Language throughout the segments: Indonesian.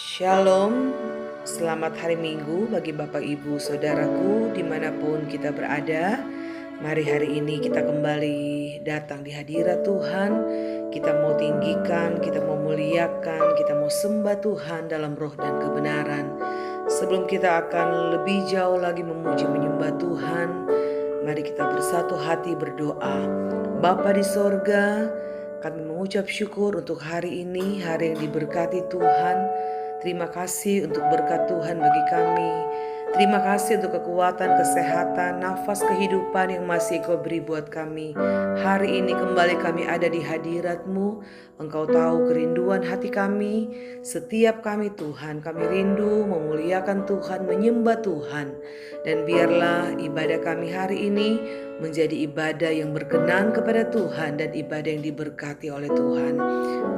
Shalom, selamat hari Minggu bagi Bapak Ibu Saudaraku dimanapun kita berada. Mari hari ini kita kembali datang di hadirat Tuhan. Kita mau tinggikan, kita mau muliakan, kita mau sembah Tuhan dalam roh dan kebenaran. Sebelum kita akan lebih jauh lagi memuji menyembah Tuhan, mari kita bersatu hati berdoa. Bapa di sorga, kami mengucap syukur untuk hari ini, hari yang diberkati Tuhan. Terima kasih untuk berkat Tuhan bagi kami. Terima kasih untuk kekuatan, kesehatan, nafas kehidupan yang masih Kau beri buat kami. Hari ini kembali kami ada di hadirat-Mu. Engkau tahu kerinduan hati kami. Setiap kami Tuhan, kami rindu memuliakan Tuhan, menyembah Tuhan. Dan biarlah ibadah kami hari ini menjadi ibadah yang berkenan kepada Tuhan dan ibadah yang diberkati oleh Tuhan.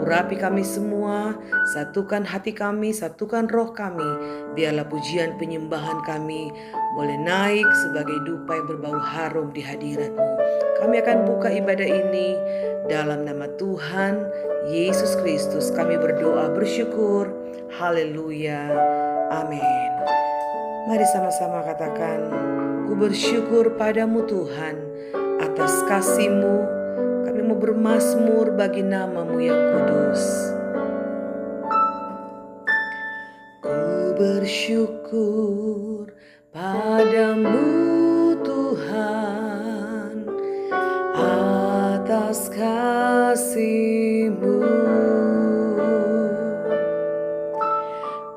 Urapi kami semua, satukan hati kami, satukan roh kami. Biarlah pujian penyembahan kami boleh naik sebagai dupa yang berbau harum di hadirat-Mu. Kami akan buka ibadah ini dalam nama Tuhan Yesus Kristus. Kami berdoa bersyukur. Haleluya. Amin. Mari sama-sama katakan, ku bersyukur padamu Tuhan atas kasih-Mu. Kami mau bermazmur bagi nama-Mu yang kudus. Ku bersyukur padamu Tuhan atas kasih-Mu.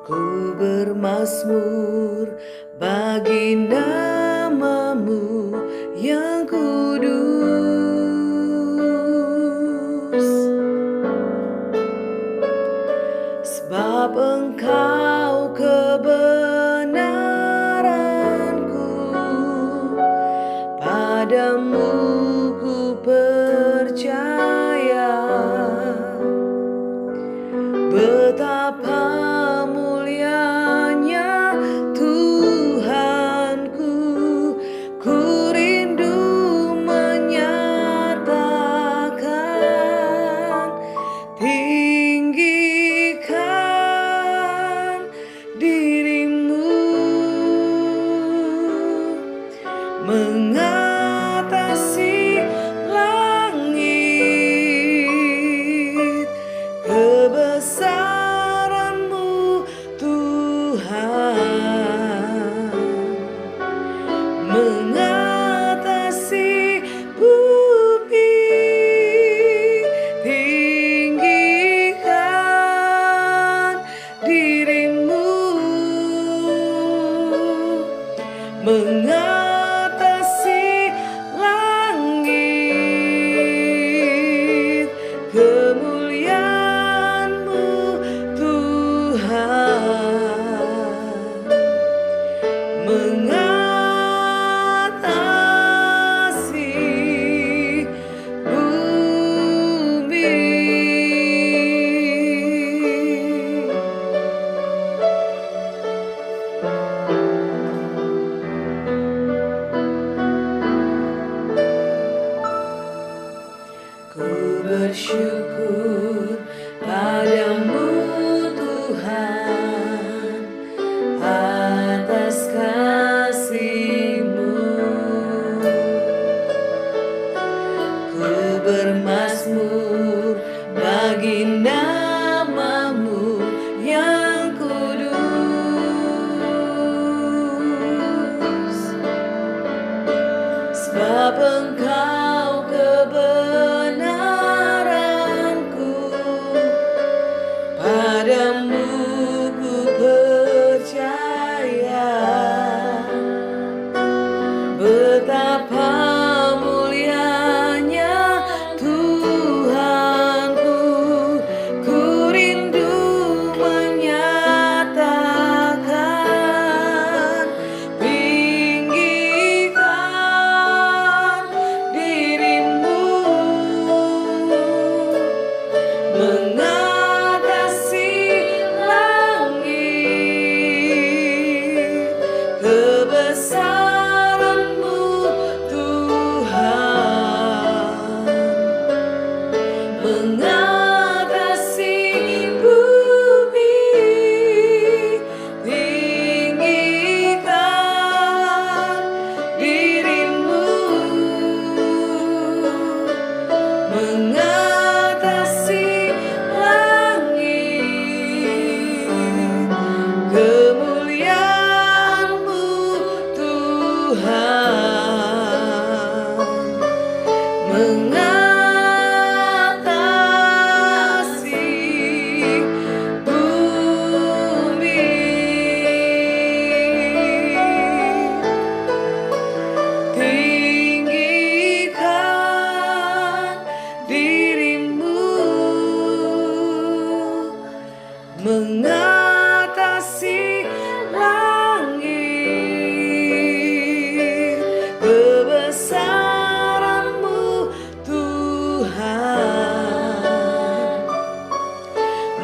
Ku bermazmur bagi nama-Mu yang kudus, sebab Engkau kebenaranku, padamu ku percaya. Betapa mulianya Tuhanku, ku rindu menyatakan, tinggikan diri-Mu mengatasi langit. Kebesaran-Mu Tuhan mengatasi bumi. Tinggikan diri-Mu mengatasi langit. Kemuliaan-Mu Tuhan mengatasi bumi. Ku bersyukur padamu Tuhan atas kasih-Mu. Ku bermazmur bagi nama-Mu yang kudus, sebab Engkau kebenaranku, padamu ku percaya. Betapa mulianya Tuhanku,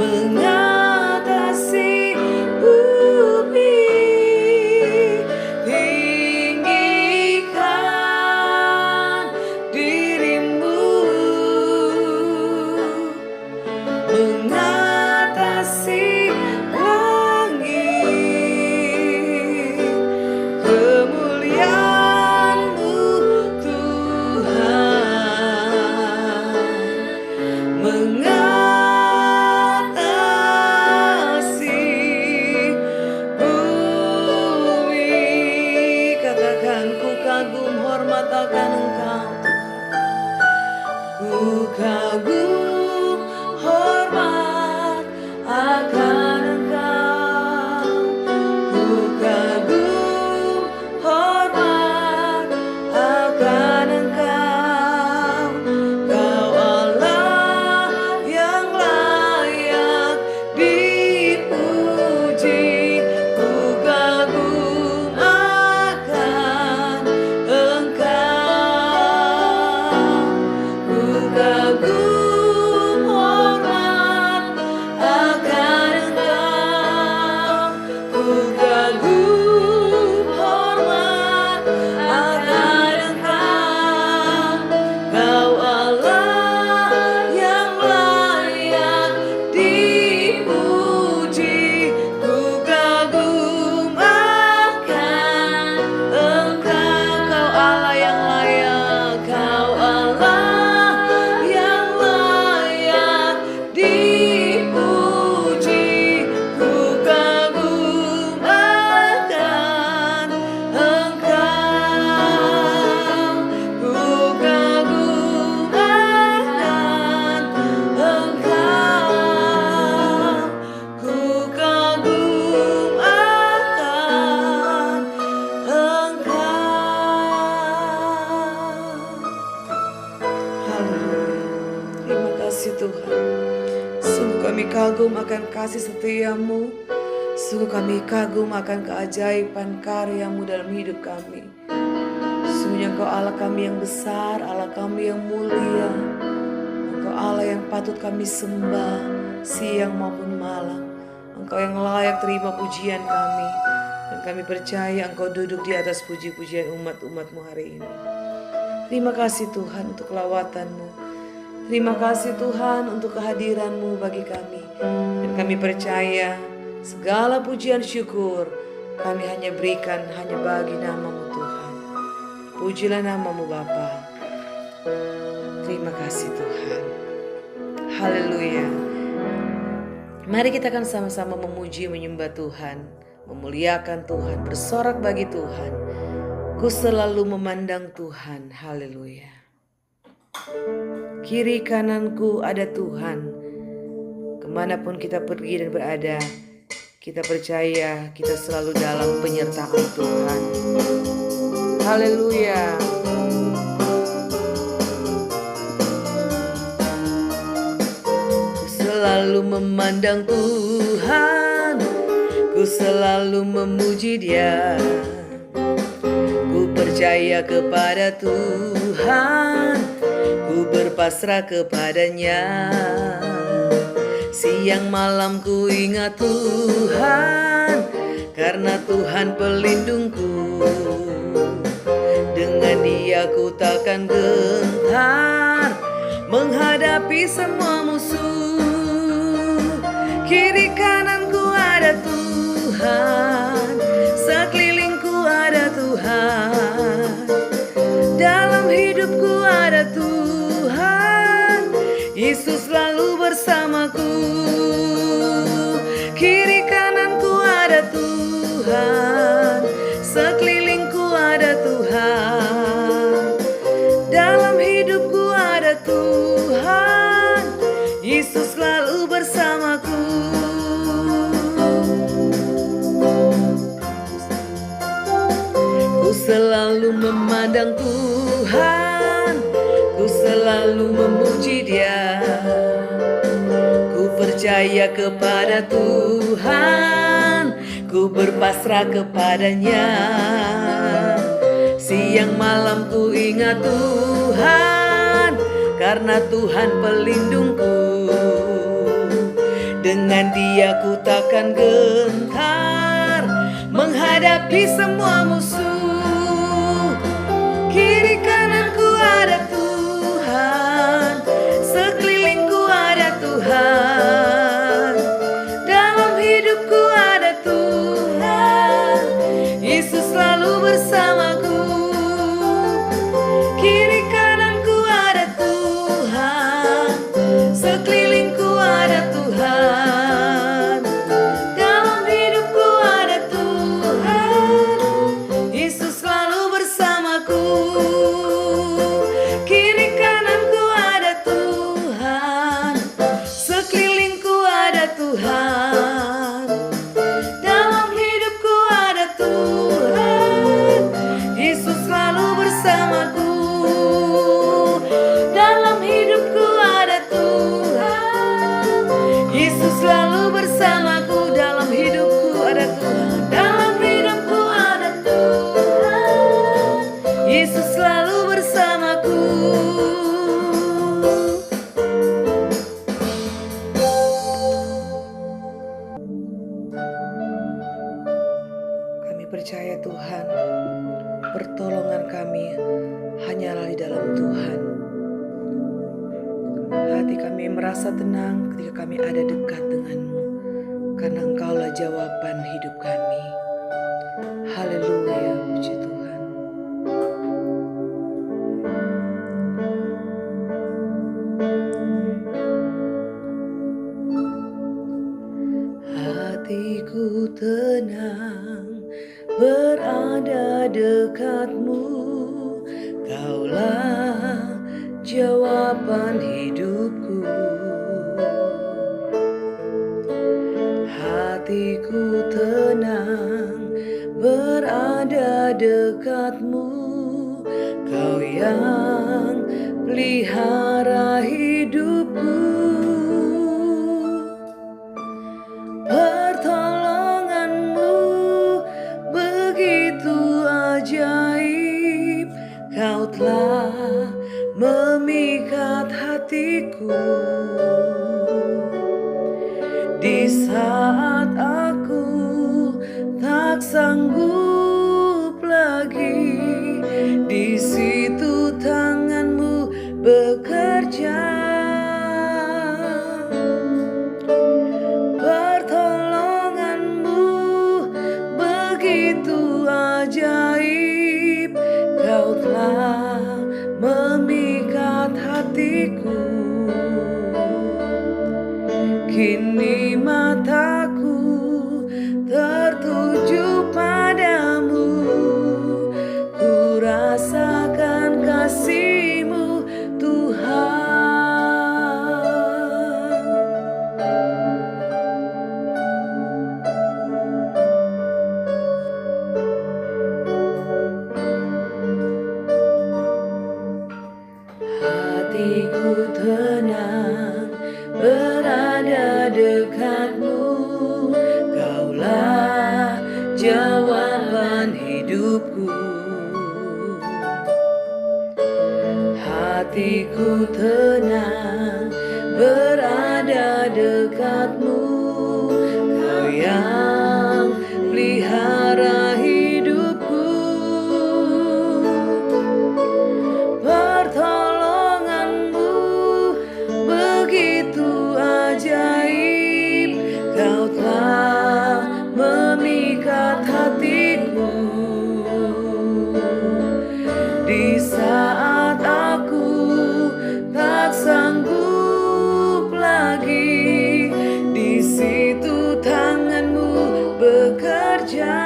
mengatasi bumi. Tinggikan dirimu, mengatasi langit. Kemuliaan-Mu Tuhan mengatasi bumi. Katakan, ku kagum hormat akan Engkau Tuhan. Ku kagum hormat akan Engkau. Ku kagum hormat akan Engkau. Kau Allah yang layak dipuji. Ku kagum akan Engkau. Ku kagum hormat akan Engkau. Ku kagum hormat akan Engkau. Kau Allah yang layak dipuji. Ku kagum akan Engkau. Kau Allah yang layak. Kau Allah yang layak dipuji. Ku kagum akan Engkau. Ku kagum akan Engkau. Ku kagum akan Engkau. Haleluya. Terima kasih Tuhan. Sungguh kami kagum akan kasih setia-Mu. Sungguh kami kagum akan keajaiban karya-Mu dalam hidup kami. Sungguhnya Engkau Allah kami yang besar, Allah kami yang mulia. Engkau Allah yang patut kami sembah siang maupun malam. Engkau yang layak terima pujian kami. Dan kami percaya Engkau duduk di atas puji-pujian umat-umat-Mu hari ini. Terima kasih Tuhan untuk kelawatan-Mu. Terima kasih Tuhan untuk kehadiran-Mu bagi kami. Dan kami percaya segala pujian syukur kami hanya berikan hanya bagi nama-Mu Tuhan. Pujilah nama-Mu Bapa. Terima kasih Tuhan. Haleluya. Mari kita akan sama-sama memuji menyembah Tuhan, memuliakan Tuhan, bersorak bagi Tuhan. Ku selalu memandang Tuhan. Haleluya. Kiri kananku ada Tuhan. Kemanapun kita pergi dan berada, kita percaya kita selalu dalam penyertaan Tuhan. Haleluya. Ku selalu memandang Tuhan, ku selalu memuji Dia. Ku percaya kepada Tuhan, ku berpasrah kepadanya. Siang malam ku ingat Tuhan, karena Tuhan pelindungku. Dengan Dia ku takkan gentar menghadapi semua musuh. Kiri kananku ada Tuhan, sekelilingku ada Tuhan. Dalam hidupku ada Tuhan, Yesus selalu bersamaku. Kiri kananku ada Tuhan, sekelilingku ada Tuhan. Dalam hidupku ada Tuhan, Yesus selalu bersamaku. Ku selalu memandang Tuhan, ku selalu memuji Dia. Ku percaya kepada Tuhan, ku berpasrah kepadanya. Siang malam ku ingat Tuhan, karena Tuhan pelindungku. Dengan Dengan Dia ku takkan gentar menghadapi semua musuh. Kiri kananku ada Tuhan, sekelilingku ada Tuhan, dalam hidupku ada Tuhan, Yesus selalu bersamaku. Kiri kananku ada Tuhan, sekelilingku ada Tuhan, dalam hidupku ada Tuhan, Yesus selalu bersamaku. Kiri kananku ada Tuhan, sekelilingku ada Tuhan, dalam hidupku ada Tuhan, Yesus selalu bersamaku. Dalam hidupku ada Tuhan, Yesus selalu bersamaku. Dalam hidupku ada Tuhan, dalam hidupku ada Tuhan, Yesus selalu bersamaku. Kami percaya Tuhan, pertolongan kami hanyalah di dalam Tuhan. Hati kami merasa tenang ketika kami ada dekat denganmu, karena Engkaulah jawaban hidup kami. Haleluya, puji Tuhan. Hatiku tenang berada dekatmu, Kaulah jawaban hidupku. Hatiku tenang berada dekatmu, Kau yang pelihara hidupku. Pertolonganmu begitu ajaib, Kau telah memikat hatiku. Di saat aku tak sanggup lagi, di situ tanganmu bekerja. Pertolonganmu begitu ajaib, Kau telah memikat hatiku. Kini mataku tertuju padamu, ku rasakan kasih-Mu Tuhan. Hatiku tenang berada dekatmu, Kaulah jawaban hidupku. Hatiku tenang berada dekatmu, Kau yang pelihara hidupku. Pertolonganmu begitu ajaib, Kau telah memikat hatiku. Di saat aku tak sanggup lagi, di situ tanganmu bekerja.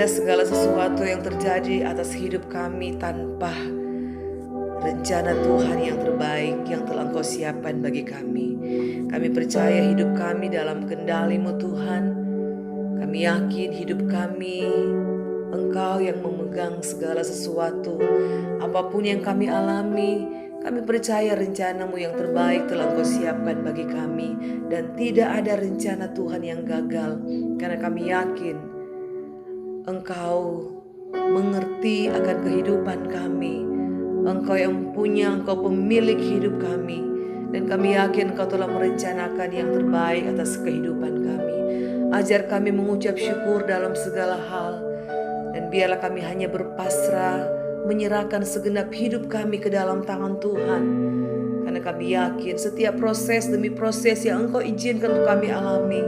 ada segala sesuatu yang terjadi atas hidup kami tanpa rencana Tuhan yang terbaik yang telah Engkau siapkan bagi kami. Kami percaya hidup kami dalam kendali-Mu Tuhan. Kami yakin hidup kami Engkau yang memegang segala sesuatu. Apapun yang kami alami, kami percaya rencana-Mu yang terbaik telah Engkau siapkan bagi kami. Dan tidak ada rencana Tuhan yang gagal. Karena kami yakin Engkau mengerti akan kehidupan kami. Engkau yang punya, Engkau pemilik hidup kami. Dan kami yakin Engkau telah merencanakan yang terbaik atas kehidupan kami. Ajar kami mengucap syukur dalam segala hal. Dan biarlah kami hanya berpasrah, menyerahkan segenap hidup kami ke dalam tangan Tuhan. Karena kami yakin setiap proses demi proses yang Engkau izinkan untuk kami alami,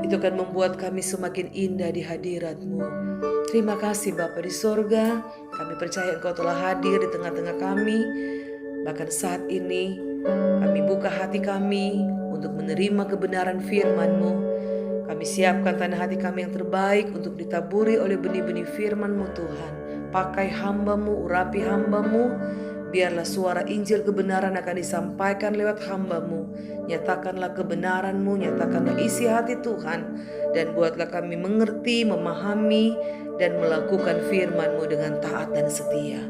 itu akan membuat kami semakin indah di hadirat-Mu. Terima kasih Bapa di sorga, kami percaya Engkau telah hadir di tengah-tengah kami. Bahkan saat ini kami buka hati kami untuk menerima kebenaran firman-Mu. Kami siapkan tanah hati kami yang terbaik untuk ditaburi oleh benih-benih firman-Mu Tuhan. Pakai hamba-Mu, urapi hamba-Mu. Biarlah suara Injil kebenaran akan disampaikan lewat hamba-Mu. Nyatakanlah kebenaran-Mu, nyatakanlah isi hati Tuhan. Dan buatlah kami mengerti, memahami, dan melakukan firman-Mu dengan taat dan setia.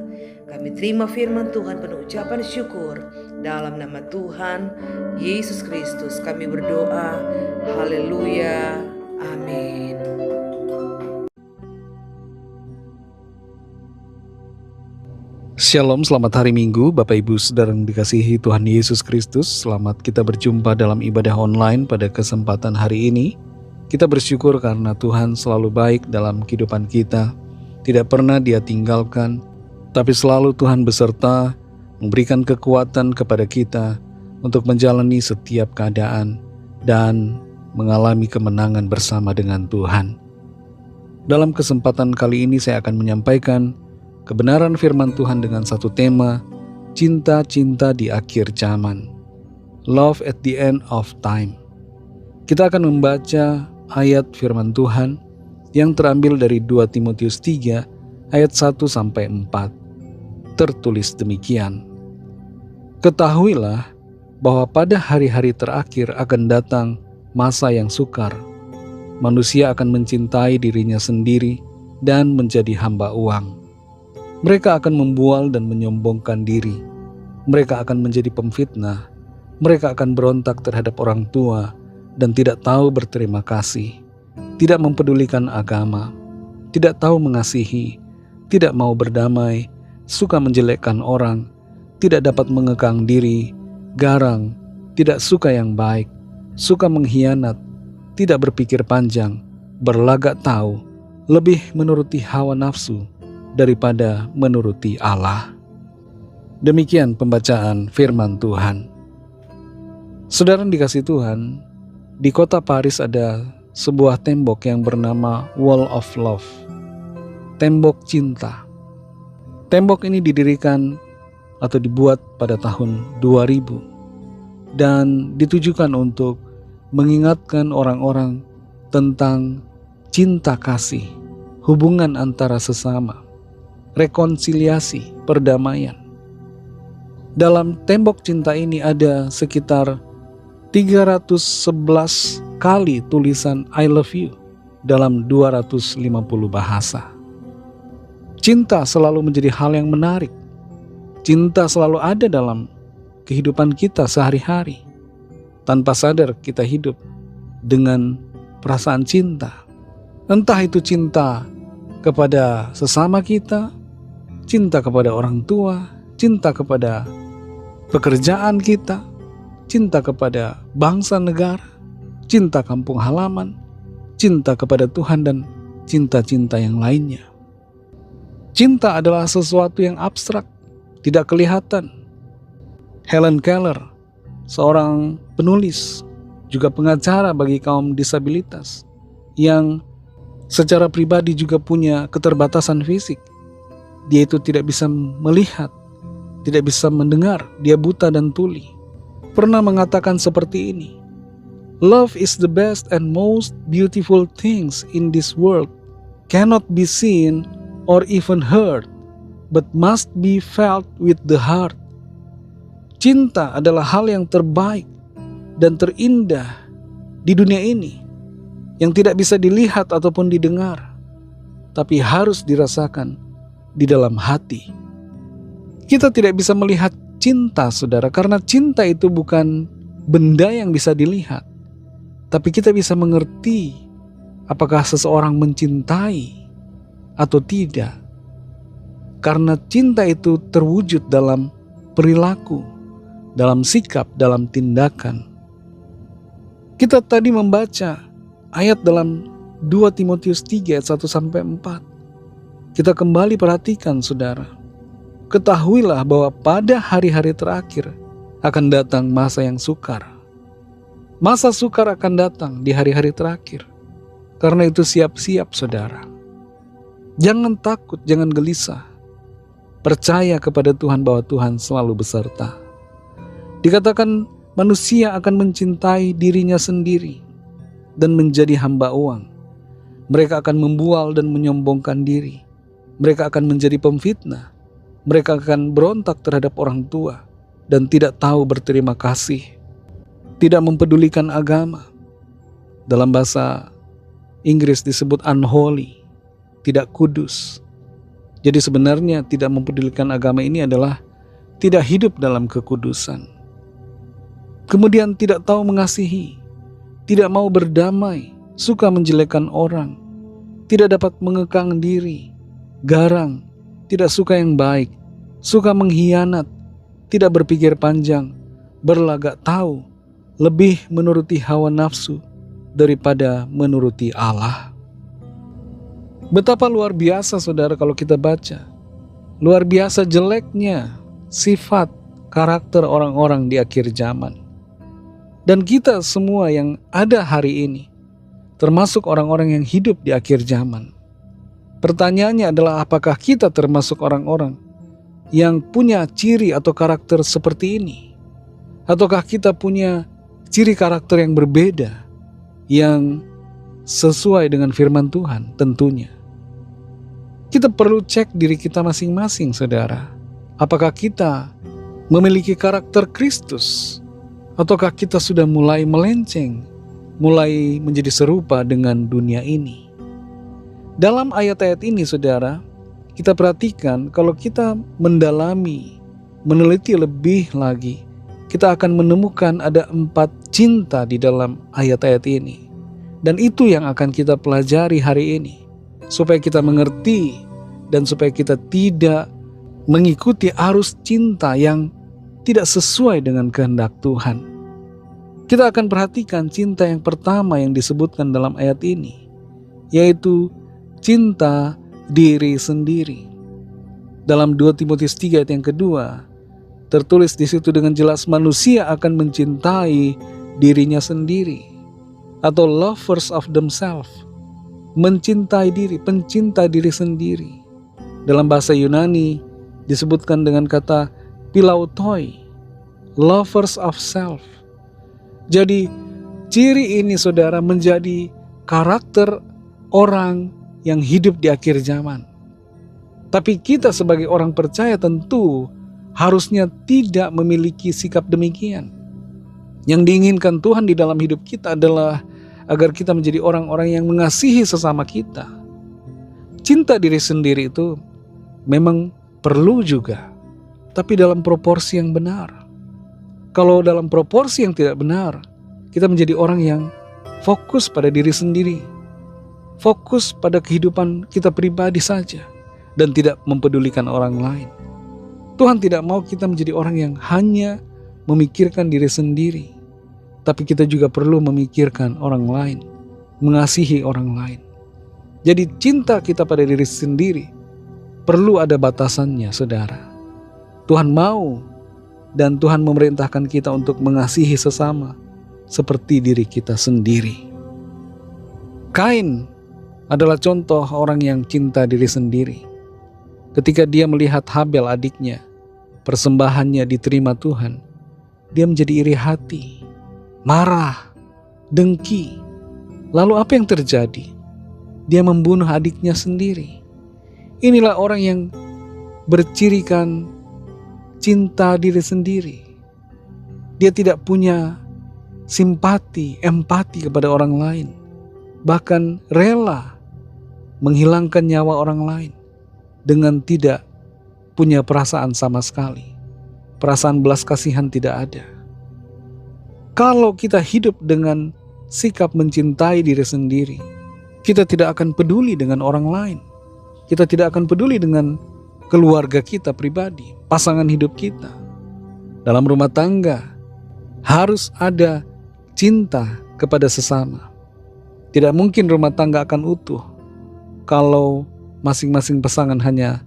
Kami terima firman Tuhan penuh ucapan syukur. Dalam nama Tuhan Yesus Kristus kami berdoa. Haleluya. Amin. Shalom, selamat hari Minggu Bapak Ibu Saudara yang dikasihi Tuhan Yesus Kristus. Selamat kita berjumpa dalam ibadah online pada kesempatan hari ini. Kita bersyukur karena Tuhan selalu baik dalam kehidupan kita. Tidak pernah Dia tinggalkan, tapi selalu Tuhan beserta, memberikan kekuatan kepada kita untuk menjalani setiap keadaan dan mengalami kemenangan bersama dengan Tuhan. Dalam kesempatan kali ini saya akan menyampaikan kebenaran firman Tuhan dengan satu tema, cinta-cinta di akhir zaman. Love at the end of time. Kita akan membaca ayat firman Tuhan yang terambil dari 2 Timotius 3 ayat 1-4. Tertulis demikian. Ketahuilah bahwa pada hari-hari terakhir akan datang masa yang sukar. Manusia akan mencintai dirinya sendiri dan menjadi hamba uang. Mereka akan membual dan menyombongkan diri. Mereka akan menjadi pemfitnah. Mereka akan berontak terhadap orang tua dan tidak tahu berterima kasih. Tidak mempedulikan agama. Tidak tahu mengasihi. Tidak mau berdamai. Suka menjelekkan orang. Tidak dapat mengekang diri, garang, tidak suka yang baik, suka mengkhianat, tidak berpikir panjang, berlagak tahu, lebih menuruti hawa nafsu daripada menuruti Allah. Demikian pembacaan firman Tuhan. Saudara yang dikasihi Tuhan, di kota Paris ada sebuah tembok yang bernama Wall of Love, tembok cinta. Tembok ini didirikan atau dibuat pada tahun 2000 dan ditujukan untuk mengingatkan orang-orang tentang cinta kasih, hubungan antara sesama, rekonsiliasi, perdamaian. Dalam tembok cinta ini ada sekitar 311 kali tulisan I love you dalam 250 bahasa. Cinta selalu menjadi hal yang menarik. Cinta selalu ada dalam kehidupan kita sehari-hari. Tanpa sadar kita hidup dengan perasaan cinta. Entah itu cinta kepada sesama kita, cinta kepada orang tua, cinta kepada pekerjaan kita, cinta kepada bangsa negara, cinta kampung halaman, cinta kepada Tuhan, dan cinta-cinta yang lainnya. Cinta adalah sesuatu yang abstrak, tidak kelihatan. Helen Keller, seorang penulis, juga pengacara bagi kaum disabilitas, yang secara pribadi juga punya keterbatasan fisik. Dia itu tidak bisa melihat, tidak bisa mendengar, dia buta dan tuli. Pernah mengatakan seperti ini, "Love is the best and most beautiful things in this world. cannot be seen or even heard, but must be felt with the heart. Cinta adalah hal yang terbaik dan terindah di dunia ini, yang tidak bisa dilihat ataupun didengar, tapi harus dirasakan di dalam hati. Kita tidak bisa melihat cinta, saudara, karena cinta itu bukan benda yang bisa dilihat. Tapi kita bisa mengerti apakah seseorang mencintai atau tidak. Karena cinta itu terwujud dalam perilaku, dalam sikap, dalam tindakan. Kita tadi membaca ayat dalam 2 Timotius 3 ayat 1-4. Kita kembali perhatikan, saudara. Ketahuilah bahwa pada hari-hari terakhir akan datang masa yang sukar. Masa sukar akan datang di hari-hari terakhir. Karena itu siap-siap, saudara. Jangan takut, jangan gelisah. Percaya kepada Tuhan bahwa Tuhan selalu beserta. Dikatakan manusia akan mencintai dirinya sendiri dan menjadi hamba uang. Mereka akan membual dan menyombongkan diri. Mereka akan menjadi pemfitnah. Mereka akan berontak terhadap orang tua dan tidak tahu berterima kasih. Tidak mempedulikan agama. Dalam bahasa Inggris disebut unholy, tidak kudus. Jadi sebenarnya tidak mempedulikan agama ini adalah tidak hidup dalam kekudusan. Kemudian tidak tahu mengasihi, tidak mau berdamai, suka menjelekkan orang, tidak dapat mengekang diri, garang, tidak suka yang baik, suka mengkhianat, tidak berpikir panjang, berlagak tahu, lebih menuruti hawa nafsu daripada menuruti Allah. Betapa luar biasa, saudara, kalau kita baca. Luar biasa jeleknya sifat karakter orang-orang di akhir zaman. Dan kita semua yang ada hari ini, termasuk orang-orang yang hidup di akhir zaman. Pertanyaannya adalah apakah kita termasuk orang-orang yang punya ciri atau karakter seperti ini? Ataukah kita punya ciri karakter yang berbeda, yang sesuai dengan firman Tuhan tentunya? Kita perlu cek diri kita masing-masing, saudara. Apakah kita memiliki karakter Kristus? Ataukah kita sudah mulai melenceng, mulai menjadi serupa dengan dunia ini? Dalam ayat-ayat ini, saudara, kita perhatikan kalau kita mendalami, meneliti lebih lagi, kita akan menemukan ada 4 cinta di dalam ayat-ayat ini. Dan itu yang akan kita pelajari hari ini, supaya kita mengerti dan supaya kita tidak mengikuti arus cinta yang tidak sesuai dengan kehendak Tuhan. Kita akan perhatikan cinta yang pertama yang disebutkan dalam ayat ini, yaitu cinta diri sendiri. Dalam 2 Timotius 3 ayat yang kedua, tertulis di situ dengan jelas, manusia akan mencintai dirinya sendiri, atau lovers of themselves, mencintai diri, pencinta diri sendiri. Dalam bahasa Yunani disebutkan dengan kata pilautoi, lovers of self. Jadi ciri ini, saudara, menjadi karakter orang yang hidup di akhir zaman. Tapi kita sebagai orang percaya tentu harusnya tidak memiliki sikap demikian. Yang diinginkan Tuhan di dalam hidup kita adalah agar kita menjadi orang-orang yang mengasihi sesama kita. Cinta diri sendiri itu memang perlu juga, tapi dalam proporsi yang benar. Kalau dalam proporsi yang tidak benar, kita menjadi orang yang fokus pada diri sendiri, fokus pada kehidupan kita pribadi saja, dan tidak mempedulikan orang lain. Tuhan tidak mau kita menjadi orang yang hanya memikirkan diri sendiri, tapi kita juga perlu memikirkan orang lain, mengasihi orang lain. Jadi cinta kita pada diri sendiri perlu ada batasannya, saudara. Tuhan mau dan Tuhan memerintahkan kita untuk mengasihi sesama seperti diri kita sendiri. Kain adalah contoh orang yang cinta diri sendiri. Ketika dia melihat Habel adiknya, persembahannya diterima Tuhan, dia menjadi iri hati, marah, dengki. Lalu apa yang terjadi? dia membunuh adiknya sendiri. Inilah orang yang bercirikan cinta diri sendiri. Dia tidak punya simpati, empati kepada orang lain. Bahkan rela menghilangkan nyawa orang lain dengan tidak punya perasaan sama sekali. Perasaan belas kasihan tidak ada. Kalau kita hidup dengan sikap mencintai diri sendiri, kita tidak akan peduli dengan orang lain. Kita tidak akan peduli dengan keluarga kita pribadi, pasangan hidup kita. Dalam rumah tangga harus ada cinta kepada sesama. Tidak mungkin rumah tangga akan utuh kalau masing-masing pasangan hanya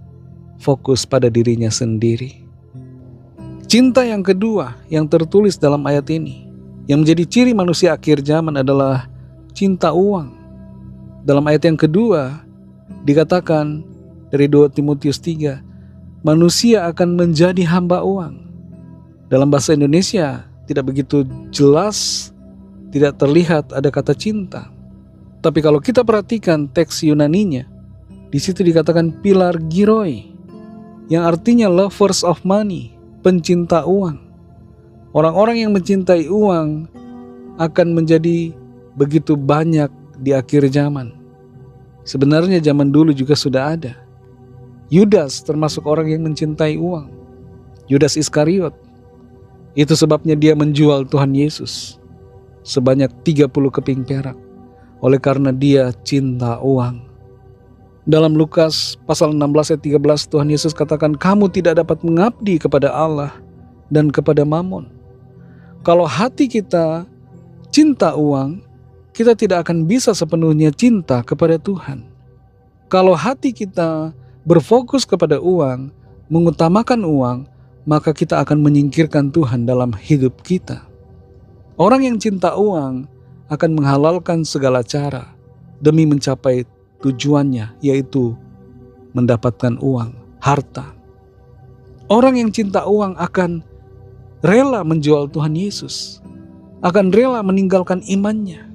fokus pada dirinya sendiri. Cinta yang kedua yang tertulis dalam ayat ini, yang menjadi ciri manusia akhir zaman adalah cinta uang. Dalam ayat yang kedua dikatakan dari 2 Timotius 3, manusia akan menjadi hamba uang. Dalam bahasa Indonesia tidak begitu jelas, tidak terlihat ada kata cinta. Tapi kalau kita perhatikan teks Yunaninya, di situ dikatakan pilar giroi, yang artinya lovers of money, pencinta uang. Orang-orang yang mencintai uang akan menjadi begitu banyak di akhir zaman. Sebenarnya zaman dulu juga sudah ada. Yudas termasuk orang yang mencintai uang. Yudas Iskariot. Itu sebabnya dia menjual Tuhan Yesus sebanyak 30 keping perak. Oleh karena dia cinta uang. Dalam Lukas pasal 16 ayat 13 Tuhan Yesus katakan, kamu tidak dapat mengabdi kepada Allah dan kepada Mamon. Kalau hati kita cinta uang, kita tidak akan bisa sepenuhnya cinta kepada Tuhan. Kalau hati kita berfokus kepada uang, mengutamakan uang, maka kita akan menyingkirkan Tuhan dalam hidup kita. Orang yang cinta uang akan menghalalkan segala cara demi mencapai tujuannya, yaitu mendapatkan uang, harta. Orang yang cinta uang akan rela menjual Tuhan Yesus, akan rela meninggalkan imannya,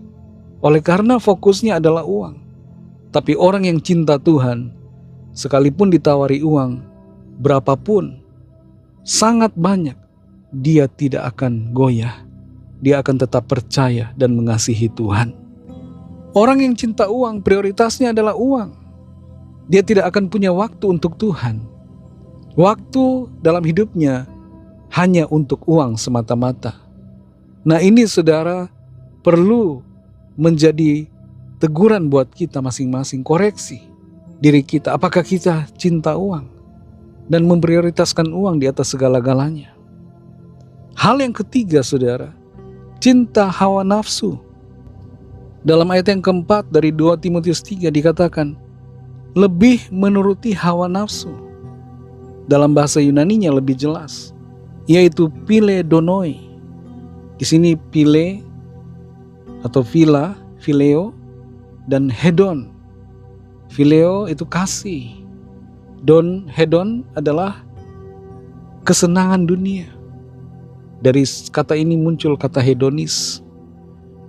oleh karena fokusnya adalah uang. Tapi orang yang cinta Tuhan, sekalipun ditawari uang berapapun, sangat banyak, dia tidak akan goyah. Dia akan tetap percaya dan mengasihi Tuhan. Orang yang cinta uang, prioritasnya adalah uang. Dia tidak akan punya waktu untuk Tuhan. Waktu dalam hidupnya hanya untuk uang semata-mata. Nah, ini saudara perlu menjadi teguran buat kita masing-masing, koreksi diri kita. Apakah kita cinta uang dan memprioritaskan uang di atas segala-galanya? Hal yang ketiga saudara, cinta hawa nafsu. Dalam ayat yang keempat dari 2 Timotius 3 dikatakan, lebih menuruti hawa nafsu. Dalam bahasa Yunaninya lebih jelas, yaitu philedonoi. Di sini phile atau phila, phileo, dan hedon. Phileo itu kasih. Hedon adalah kesenangan dunia. Dari kata ini muncul kata hedonis.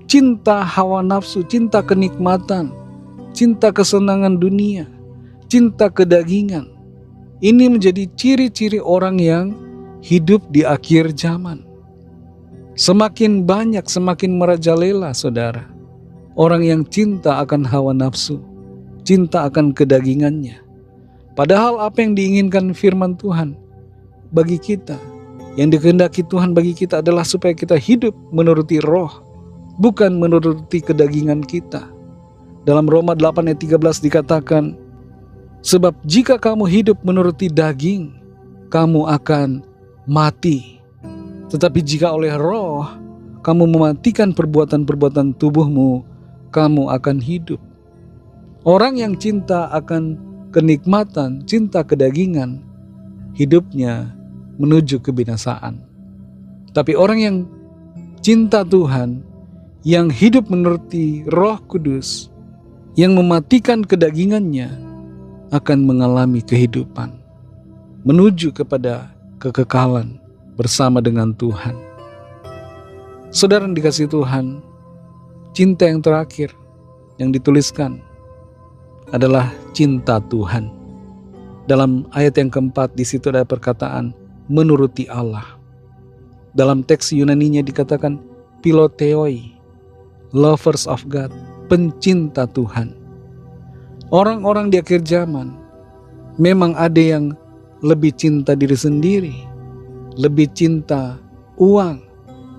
Cinta hawa nafsu, cinta kenikmatan, cinta kesenangan dunia, cinta kedagingan. Ini menjadi ciri-ciri orang yang hidup di akhir zaman. Semakin banyak, semakin merajalela saudara, orang yang cinta akan hawa nafsu, cinta akan kedagingannya. Padahal apa yang diinginkan firman Tuhan bagi kita, yang dikehendaki Tuhan bagi kita adalah supaya kita hidup menuruti roh, bukan menuruti kedagingan kita. Dalam Roma 8 ayat 13 dikatakan, sebab jika kamu hidup menuruti daging, kamu akan mati. Tetapi jika oleh roh, kamu mematikan perbuatan-perbuatan tubuhmu, kamu akan hidup. Orang yang cinta akan kenikmatan, cinta kedagingan, hidupnya menuju kebinasaan. Tapi orang yang cinta Tuhan, yang hidup menuruti Roh Kudus, yang mematikan kedagingannya, akan mengalami kehidupan, menuju kepada kekekalan bersama dengan Tuhan. Saudara yang dikasihi Tuhan, cinta yang terakhir yang dituliskan adalah cinta Tuhan. Dalam ayat yang keempat di situ ada perkataan menuruti Allah. Dalam teks Yunaninya dikatakan philotheoi, lovers of God, pencinta Tuhan. Orang-orang di akhir zaman memang ada yang lebih cinta diri sendiri, lebih cinta uang,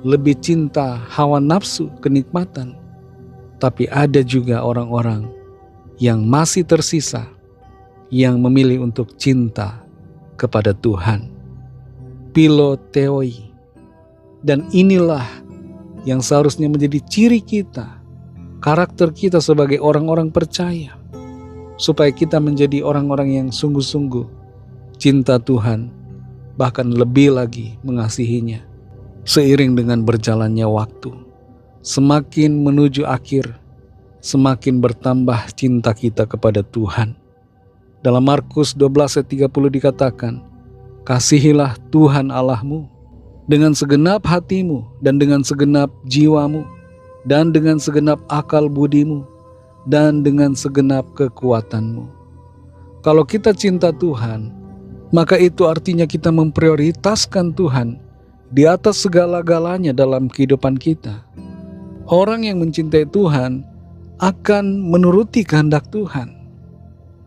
lebih cinta hawa nafsu, kenikmatan. Tapi ada juga orang-orang yang masih tersisa, yang memilih untuk cinta kepada Tuhan. Philotheoi. Dan inilah yang seharusnya menjadi ciri kita, karakter kita sebagai orang-orang percaya, supaya kita menjadi orang-orang yang sungguh-sungguh cinta Tuhan, bahkan lebih lagi mengasihinya. Seiring dengan berjalannya waktu, semakin menuju akhir, semakin bertambah cinta kita kepada Tuhan. Dalam Markus 12 ayat 30 dikatakan, kasihilah Tuhan Allahmu dengan segenap hatimu dan dengan segenap jiwamu dan dengan segenap akal budimu dan dengan segenap kekuatanmu. Kalau kita cinta Tuhan, maka itu artinya kita memprioritaskan Tuhan di atas segala-galanya dalam kehidupan kita. Orang yang mencintai Tuhan akan menuruti kehendak Tuhan.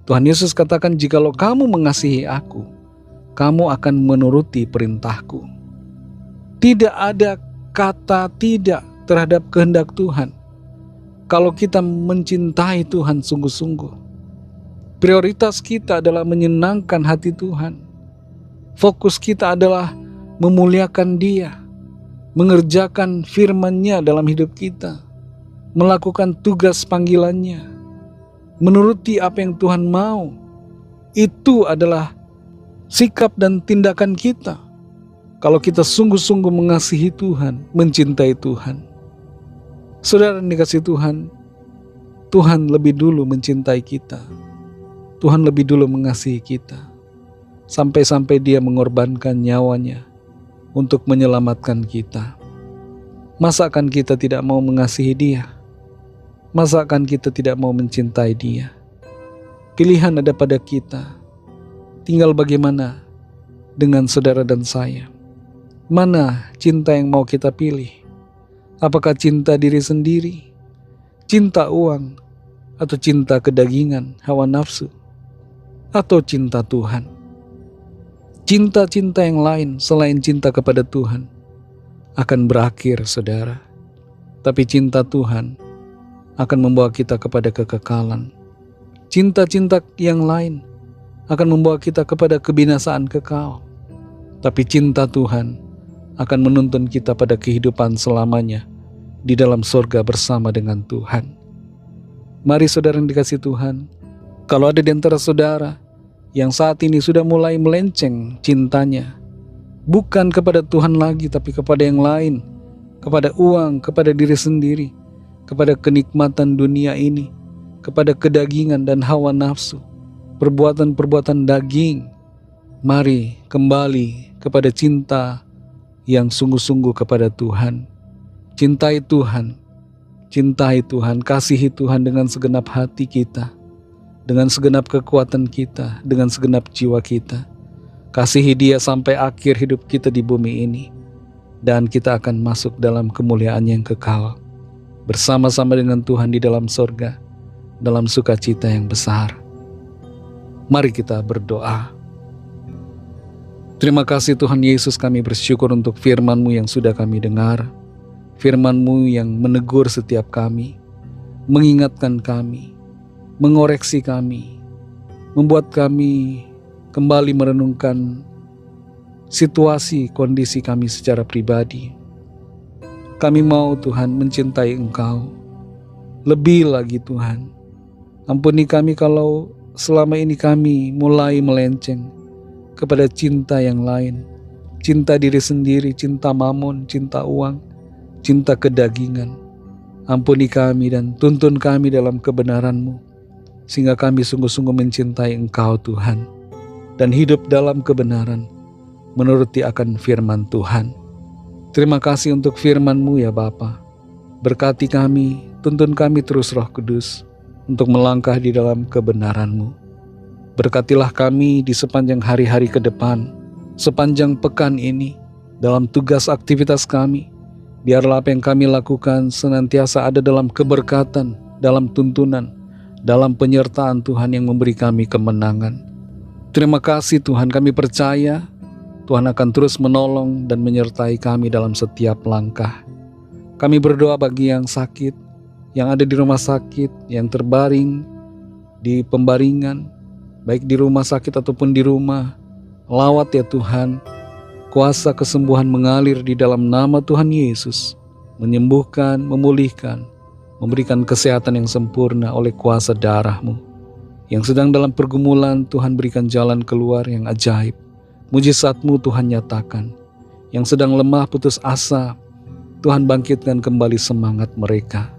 Tuhan Yesus katakan, jikalau kamu mengasihi aku, kamu akan menuruti perintahku. Tidak ada kata tidak terhadap kehendak Tuhan. Kalau kita mencintai Tuhan sungguh-sungguh, prioritas kita adalah menyenangkan hati Tuhan. Fokus kita adalah memuliakan Dia, mengerjakan firman-Nya dalam hidup kita, melakukan tugas panggilannya, menuruti apa yang Tuhan mau. Itu adalah sikap dan tindakan kita kalau kita sungguh-sungguh mengasihi Tuhan, mencintai Tuhan. Saudara yang dikasihi Tuhan, Tuhan lebih dulu mencintai kita. Tuhan lebih dulu mengasihi kita, sampai-sampai Dia mengorbankan nyawanya untuk menyelamatkan kita. Masa akan kita tidak mau mengasihi Dia? Masa akan kita tidak mau mencintai Dia? Pilihan ada pada kita. Tinggal bagaimana dengan saudara dan saya. Mana cinta yang mau kita pilih? Apakah cinta diri sendiri, cinta uang, atau cinta kedagingan, hawa nafsu, atau cinta Tuhan? Cinta-cinta yang lain selain cinta kepada Tuhan akan berakhir, saudara. Tapi cinta Tuhan akan membawa kita kepada kekekalan. Cinta-cinta yang lain akan membawa kita kepada kebinasaan kekal. Tapi cinta Tuhan akan menuntun kita pada kehidupan selamanya di dalam surga bersama dengan Tuhan. Mari saudara yang dikasihi Tuhan, kalau ada di antara saudara yang saat ini sudah mulai melenceng cintanya, bukan kepada Tuhan lagi tapi kepada yang lain, kepada uang, kepada diri sendiri, kepada kenikmatan dunia ini, kepada kedagingan dan hawa nafsu, perbuatan-perbuatan daging. Mari kembali kepada cinta yang sungguh-sungguh kepada Tuhan. Cintai Tuhan, cintai Tuhan, kasihi Tuhan dengan segenap hati kita, dengan segenap kekuatan kita, dengan segenap jiwa kita. Kasihi Dia sampai akhir hidup kita di bumi ini, dan kita akan masuk dalam kemuliaan yang kekal, bersama-sama dengan Tuhan di dalam sorga, dalam sukacita yang besar. Mari kita berdoa. Terima kasih Tuhan Yesus, kami bersyukur untuk firman-Mu yang sudah kami dengar, firman-Mu yang menegur setiap kami, mengingatkan kami, mengoreksi kami, membuat kami kembali merenungkan situasi, kondisi kami secara pribadi. Kami mau Tuhan mencintai Engkau lebih lagi Tuhan. Ampuni kami kalau selama ini kami mulai melenceng kepada cinta yang lain, cinta diri sendiri, cinta mamon, cinta uang, cinta kedagingan. Ampuni kami dan tuntun kami dalam kebenaran-Mu, sehingga kami sungguh-sungguh mencintai Engkau Tuhan, dan hidup dalam kebenaran, menuruti akan firman Tuhan. Terima kasih untuk firman-Mu ya Bapa. Berkati kami, tuntun kami terus Roh Kudus, untuk melangkah di dalam kebenaran-Mu. Berkatilah kami di sepanjang hari-hari ke depan, sepanjang pekan ini, dalam tugas aktivitas kami. Biarlah apa yang kami lakukan senantiasa ada dalam keberkatan, dalam tuntunan, dalam penyertaan Tuhan yang memberi kami kemenangan. Terima kasih Tuhan, kami percaya Tuhan akan terus menolong dan menyertai kami dalam setiap langkah. Kami berdoa bagi yang sakit, yang ada di rumah sakit, yang terbaring di pembaringan, baik di rumah sakit ataupun di rumah. Lawat ya Tuhan, kuasa kesembuhan mengalir di dalam nama Tuhan Yesus, menyembuhkan, memulihkan, memberikan kesehatan yang sempurna oleh kuasa darah-Mu. Yang sedang dalam pergumulan, Tuhan berikan jalan keluar yang ajaib. Mujizat-Mu Tuhan nyatakan. Yang sedang lemah putus asa, Tuhan bangkitkan kembali semangat mereka.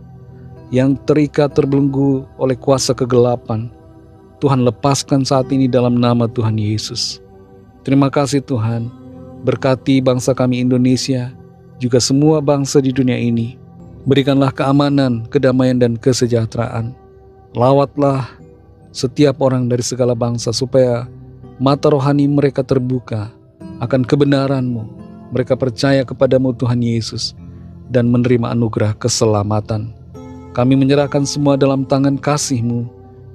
Yang terikat terbelenggu oleh kuasa kegelapan, Tuhan lepaskan saat ini dalam nama Tuhan Yesus. Terima kasih Tuhan, berkati bangsa kami Indonesia, juga semua bangsa di dunia ini. Berikanlah keamanan, kedamaian dan kesejahteraan. Lawatlah setiap orang dari segala bangsa supaya mata rohani mereka terbuka akan kebenaran-Mu. Mereka percaya kepadamu Tuhan Yesus dan menerima anugerah keselamatan. Kami menyerahkan semua dalam tangan kasih-Mu,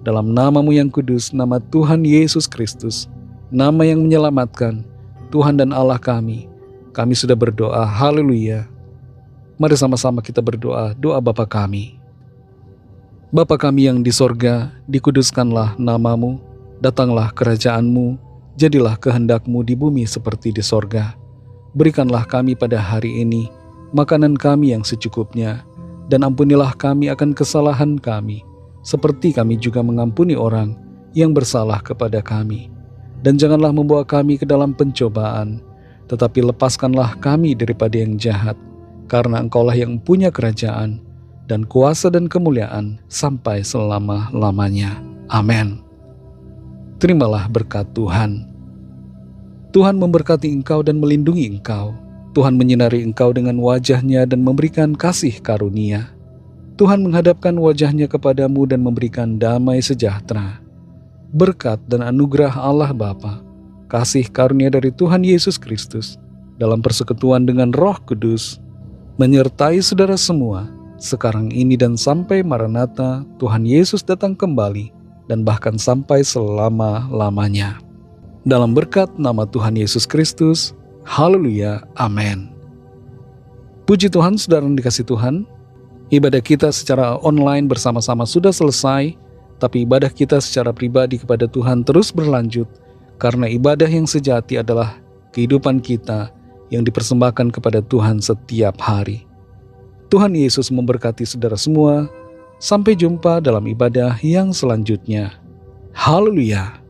dalam nama-Mu yang kudus, nama Tuhan Yesus Kristus, nama yang menyelamatkan, Tuhan dan Allah kami. Kami sudah berdoa, haleluya. Mari sama-sama kita berdoa, doa Bapa kami. Bapa kami yang di sorga, dikuduskanlah nama-Mu, datanglah kerajaan-Mu, jadilah kehendak-Mu di bumi seperti di sorga. Berikanlah kami pada hari ini makanan kami yang secukupnya, dan ampunilah kami akan kesalahan kami, seperti kami juga mengampuni orang yang bersalah kepada kami. Dan janganlah membawa kami ke dalam pencobaan, tetapi lepaskanlah kami daripada yang jahat, karena Engkaulah yang punya kerajaan, dan kuasa dan kemuliaan sampai selama-lamanya. Amin. Terimalah berkat Tuhan. Tuhan memberkati engkau dan melindungi engkau. Tuhan menyinari engkau dengan wajah-Nya dan memberikan kasih karunia. Tuhan menghadapkan wajah-Nya kepadamu dan memberikan damai sejahtera. Berkat dan anugerah Allah Bapa, kasih karunia dari Tuhan Yesus Kristus, dalam persekutuan dengan Roh Kudus, menyertai saudara semua, sekarang ini dan sampai Maranatha, Tuhan Yesus datang kembali, dan bahkan sampai selama-lamanya. Dalam berkat nama Tuhan Yesus Kristus, haleluya, amin. Puji Tuhan, saudara yang dikasih Tuhan, ibadah kita secara online bersama-sama sudah selesai, tapi ibadah kita secara pribadi kepada Tuhan terus berlanjut, karena ibadah yang sejati adalah kehidupan kita yang dipersembahkan kepada Tuhan setiap hari. Tuhan Yesus memberkati saudara semua. Sampai jumpa dalam ibadah yang selanjutnya. Haleluya.